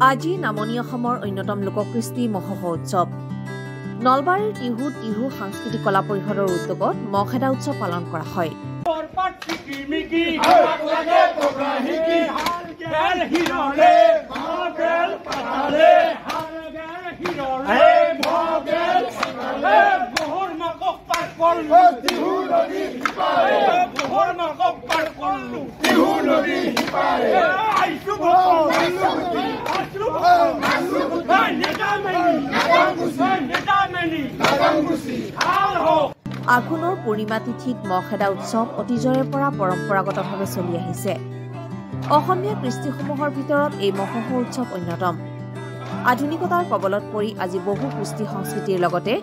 আজি নামনি অসমৰ অন্যতম লোককৃষ্টি মহোৎসৱ উৎসৱ নলবাৰীৰ টিহু সাংস্কৃতিক কলা পৰিষদৰ উদ্যোগত মহখেদা উৎসৱ পালন কৰা হয়। আঘোণৰ পূৰ্ণিমা তিথিত মহখেদা উৎসৱ অতীজৰে পৰা পৰম্পৰাগতভাৱে চলি আহিছে। অসমীয়া কৃষ্টিসমূহৰ ভিতৰত এই মহোৎসৱ উৎসৱ অন্যতম। আধুনিকতাৰ কবলত পৰি আজি বহু কৃষ্টি সংস্কৃতিৰ লগতে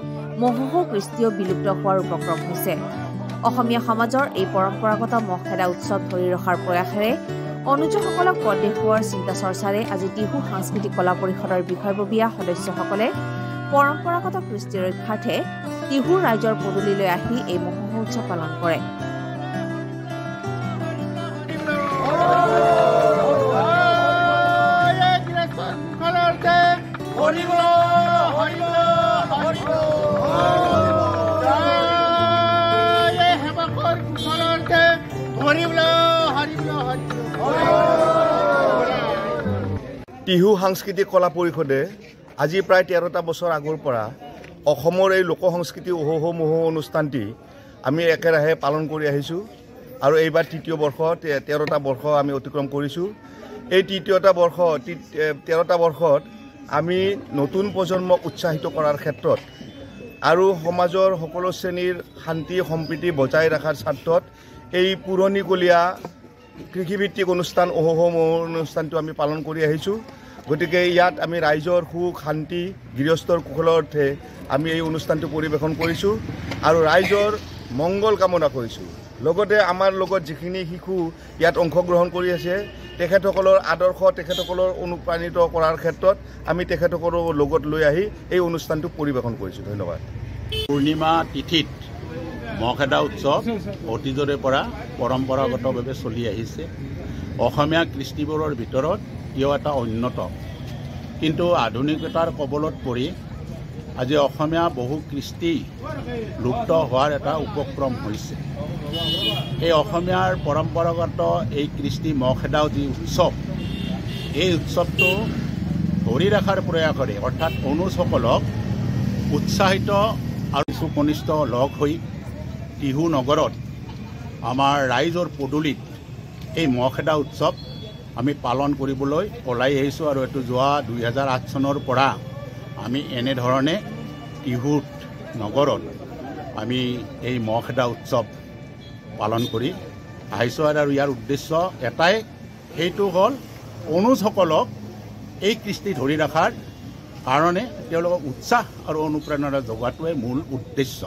মহোৎসৱ কৃষ্টিও বিলুপ্ত হোৱাৰ উপক্ৰম হৈছে। অসমীয়া সমাজৰ এই পৰম্পৰাগত মহখেদা উৎসৱ ধৰি ৰখাৰ প্ৰয়াসেৰে অনুযোগসকলক পথ দেখুওৱাৰ চিন্তা চৰ্চাৰে আজি টিহু সাংস্কৃতিক কলা পৰিষদৰ বিষয়ববীয়া সদস্যসকলে পৰম্পৰাগত কৃষ্টি ৰক্ষাৰ্থে টিহু ৰাইজৰ পদূলিলৈ আহি এই মহোৎসৱ উৎসৱ পালন কৰে। টিহু সাংস্কৃতিক কলা পৰিষদে আজি প্ৰায় 13টা বছৰ আগৰ পৰা অসমৰ এই লোক সংস্কৃতি অহোহ মহোহ অনুষ্ঠানটি আমি একেৰাহে পালন কৰি আহিছোঁ আৰু এইবাৰ তৃতীয় বৰ্ষ 13টা বৰ্ষ আমি অতিক্ৰম কৰিছোঁ। এই 13টা বৰ্ষত আমি নতুন প্ৰজন্মক উৎসাহিত কৰাৰ ক্ষেত্ৰত আৰু সমাজৰ সকলো শ্ৰেণীৰ শান্তি সম্প্ৰীতি বজাই ৰখাৰ স্বাৰ্থত এই পুৰণিকলীয়া কৃষিভিত্তিক অনুষ্ঠান অহোহ মহোহ অনুষ্ঠানটো আমি পালন কৰি আহিছোঁ। গতিকে ইয়াত আমি ৰাইজৰ সুখ শান্তি গৃহস্থৰ কুশলৰ অৰ্থে আমি এই অনুষ্ঠানটো পৰিৱেশন কৰিছোঁ আৰু ৰাইজৰ মংগল কামনা কৰিছোঁ। লগতে আমাৰ লগত যিখিনি শিশু ইয়াত অংশগ্ৰহণ কৰি আছে তেখেতসকলৰ আদৰ্শ তেখেতসকলৰ অনুপ্ৰাণিত কৰাৰ ক্ষেত্ৰত আমি তেখেতসকলৰ লগত লৈ আহি এই অনুষ্ঠানটো পৰিৱেশন কৰিছোঁ। ধন্যবাদ। পূৰ্ণিমা তিথিত মহখেদা উৎসৱ অতীজৰে পৰা পৰম্পৰাগতভাৱে চলি আহিছে। অসমীয়া কৃষ্টিবোৰৰ ভিতৰত ইও এটা অন্যতম, কিন্তু আধুনিকতাৰ কবলত পৰি আজি অসমীয়া বহু কৃষ্টি লুপ্ত হোৱাৰ এটা উপক্ৰম হৈছে। এই অসমীয়াৰ পৰম্পৰাগত এই কৃষ্টি মহখেদা যি উৎসৱ, এই উৎসৱটো ধৰি ৰখাৰ প্ৰয়াসৰে অৰ্থাৎ অনুজসকলক উৎসাহিত আৰু কিছু কনিষ্ঠ লগ হৈ টিহু নগৰত আমাৰ ৰাইজৰ পদূলিত এই মহখেদা উৎসৱ আমি পালন কৰিবলৈ ওলাই আহিছোঁ আৰু এইটো যোৱা 2008 চনৰ পৰা আমি এনেধৰণে টিহুত নগৰত আমি এই মহখেদা উৎসৱ পালন কৰি আহিছোঁ আৰু ইয়াৰ উদ্দেশ্য এটাই, সেইটো হ'ল অনুজসকলক এই কৃষ্টি ধৰি ৰখাৰ কাৰণে তেওঁলোকক উৎসাহ আৰু অনুপ্ৰেৰণা যোগোৱাটোৱে মূল উদ্দেশ্য।